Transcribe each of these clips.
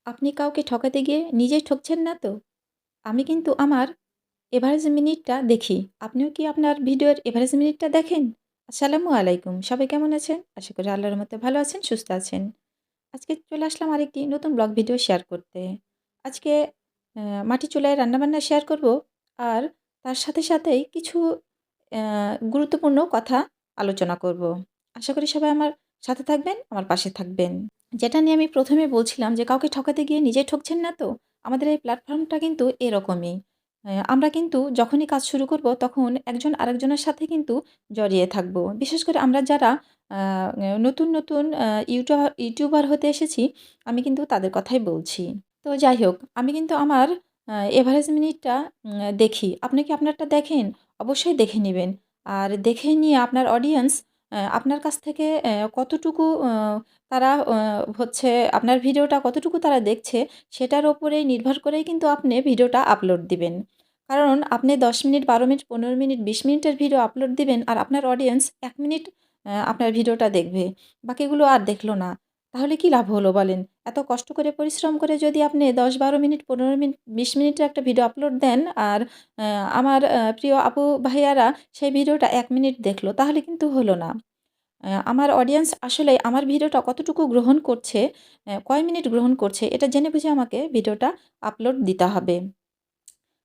আপনি কাউকে ঠকাতে গিয়ে নিজেই ঠকছেন না তো? আমি কিন্তু আমার এভারেজ মিনিটটা দেখি। আপনিও কি আপনার ভিডিওর এভারেজ মিনিটটা দেখেন? আসসালামু আলাইকুম। সবাই কেমন আছেন? আশা করি আল্লাহর রহমতে ভালো আছেন, সুস্থ আছেন। আজকে চলে আসলাম আরেকটি নতুন ব্লগ ভিডিও শেয়ার করতে। আজকে মাটির চুলায় রান্নাবান্না শেয়ার করব। আর তার সাথে সাথেই কিছু অ্যা গুরুত্বপূর্ণ কথা আলোচনা করব। আশা করি সবাই আমার সাথে থাকবেন, আমার পাশে থাকবেন। যেটা নিয়ে আমি ১ম এ বলছিলাম যে কাউকে ঠকাতে গিয়ে নিজেই ঠকছেন না তো? আমাদের এই প্ল্যাটফর্মটা কিন্তু এরকমই। আমরা কিন্তু যখনই কাজ শুরু করব তখন একজন আরেকজনের সাথে কিন্তু জড়িয়ে থাকব। বিশেষ করে আমরা যারা আ নতুন ইউটিউবার হতে এসেছি, আমি কিন্তু তাদের কথাই বলছি। তো যাই হোক, আমি কিন্তু আমার এভারেজ মিনিটটা দেখি। আপনি কি আপনারটা দেখেন? অবশ্যই দেখে নিবেন। আর দেখে নিয়ে আপনার অডিয়েন্স আপনার কাছ থেকে কতটুকু তারা হচ্ছে আপনার ভিডিওটা কতটুকু তারা দেখছে, সেটার উপরেই নির্ভর করেই কিন্তু আপনি ভিডিওটা আপলোড দিবেন। কারণ আপনি ১০ মিনিট, ১২ মিনিট, ১৫ মিনিট, ২০ মিনিটের ভিডিও আপলোড দিবেন আর আপনার অডিয়েন্স ১ মিনিট আপনার ভিডিওটা দেখবে। বাকিগুলো আর দেখল না। তাহলে কি লাভ হলো বলেন? এত কষ্ট করে পরিশ্রম করে যদি আপনি ১০-১২ মিনিট, ১৫ মিনিট, ২০ মিনিটের একটা ভিডিও আপলোড দেন আর আমার প্রিয় আপু ভাইয়ারা সেই ভিডিওটা ১ মিনিট দেখল, তাহলে কিন্তু হলো না। আমার অডিয়েন্স আসলে আমার ভিডিওটা কতটুকু গ্রহণ করছে, কয় মিনিট গ্রহণ করছে, এটা জেনে বুঝে আমাকে ভিডিওটা আপলোড দিতে হবে।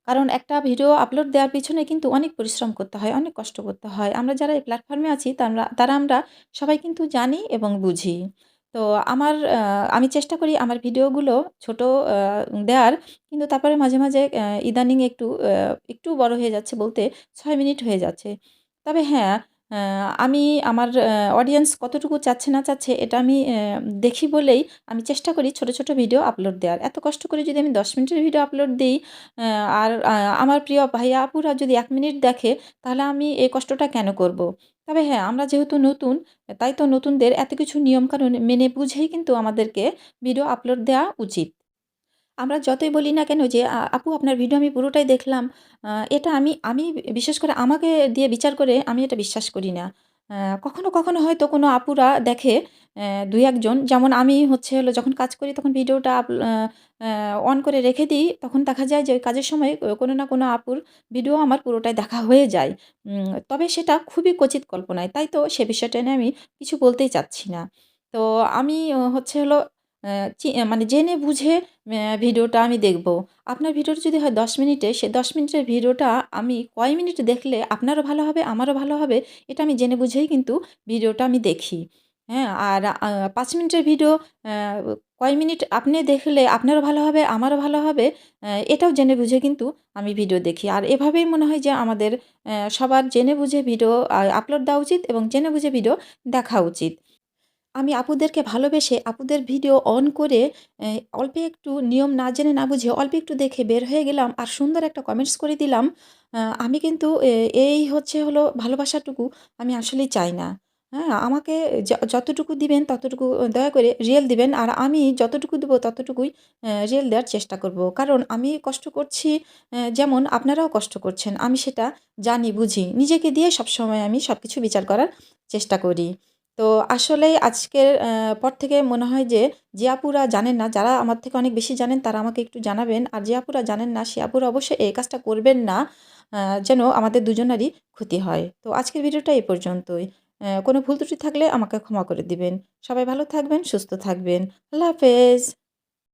কারণ একটা ভিডিও আপলোড দেওয়ার পিছনে কিন্তু অনেক পরিশ্রম করতে হয়, অনেক কষ্ট করতে হয়। আমরা যারা এই প্ল্যাটফর্মে আছি তারা আমরা সবাই কিন্তু জানি এবং বুঝি। তো আমি চেষ্টা করি আমার ভিডিওগুলো ছোট আ দেওয়ার, কিন্তু তারপরে মাঝে মাঝে ইদানিং একটু বড় হয়ে যাচ্ছে বলতে ৬ মিনিট হয়ে যাচ্ছে। তবে হ্যাঁ, আ আমি আমার অডিয়েন্স কতটুকু চাচ্ছে না চাচ্ছে এটা আমি দেখি বলেই আমি চেষ্টা করি ছোট ছোট ভিডিও আপলোড দেওয়ার। এত কষ্ট করে যদি আমি ১০ মিনিটের ভিডিও আপলোড দেই আর আমার প্রিয় ভাইয়া আপুরা যদি ১ মিনিট দেখে, তাহলে আমি এই কষ্টটা কেন করব? তবে হ্যাঁ, আমরা যেহেতু নতুন, তাই তো নতুনদের এত কিছু নিয়মকানুন মেনে বুঝেই কিন্তু আমাদেরকে ভিডিও আপলোড দেওয়া উচিত। আমরা যতই বলি না কেন যে, আপু আপনার ভিডিও আমি পুরোটাই দেখলাম।" এটা আমি বিশেষ করে আমাকে দিয়ে বিচার করে আমি এটা বিশ্বাস করি না। কখনো হয়তো কোনো আপুরা দেখে ২-১ জন, যেমন আমি হচ্ছে হলো যখন কাজ করি তখন ভিডিওটা আপ আ আ অন করে রেখে দিই। তখন দেখা যায় যে কাজের সময় কোনো না কোনো আপুর ভিডিও আমার পুরোটাই দেখা হয়ে যায়। তবে সেটা খুবই কচিত কল্পনায়। তাই তো সে বিষয়টা নিয়ে আমি কিছু বলতেই চাচ্ছি না। তো আমি হচ্ছে হলো মানে জেনে বুঝে ভিডিওটা আমি দেখব। আপনার ভিডিওটা যদি হয় ১০ মিনিটে, সে ১০ মিনিটের ভিডিওটা আমি কয় মিনিট দেখলে আপনারও ভালো হবে, আমারও ভালো হবে, এটা আমি জেনে বুঝেই কিন্তু ভিডিওটা আমি দেখি। হ্যাঁ? আর ৫ মিনিটের ভিডিও অ্যা কয় মিনিট আপনি দেখলে আপনারও ভালো হবে, আমারও ভালো হবে, এটাও জেনে বুঝে কিন্তু আমি ভিডিও দেখি। আর এভাবেই মনে হয় যে আমাদের সবার জেনে বুঝে ভিডিও আপলোড দেওয়া উচিত এবং জেনে বুঝে ভিডিও দেখা উচিত। আমি আপুদেরকে ভালোবেসে আপুদের ভিডিও অন করে এ অল্প একটু নিয়ম না জেনে না বুঝে অল্প একটু দেখে বের হয়ে গেলাম আর সুন্দর একটা কমেন্টস করে দিলাম। আমি কিন্তু এই হচ্ছে হলো ভালোবাসাটুকু আমি আসলেই চাই না। হ্যাঁ? আমাকে যতটুকু দিবেন ততটুকু দয়া করে রিয়েল দিবেন। আর আমি যতটুকু দেব ততটুকুই রিয়েল দেওয়ার চেষ্টা করব। কারণ আমি কষ্ট করছি, যেমন আপনারাও কষ্ট করছেন। আমি সেটা জানি, বুঝি। নিজেকে দিয়ে সবসময় আমি সবকিছু বিচার করার চেষ্টা করি। তো আসলেই আজকের পর থেকে মনে হয় যে, যে আপুরা জানেন না, যারা আমার থেকে অনেক বেশি জানেন তারা আমাকে একটু জানাবেন। আর যে আপুরা জানেন না, সে আপুরা অবশ্যই এই কাজটা করবেন না। যেন আমাদের দুজনারই ক্ষতি হয়। তো আজকের ভিডিওটা এই পর্যন্তই। কোনো ভুল ত্রুটি থাকলে আমাকে ক্ষমা করে দিবেন। সবাই ভালো থাকবেন, সুস্থ থাকবেন। আল্লাহ হাফেজ।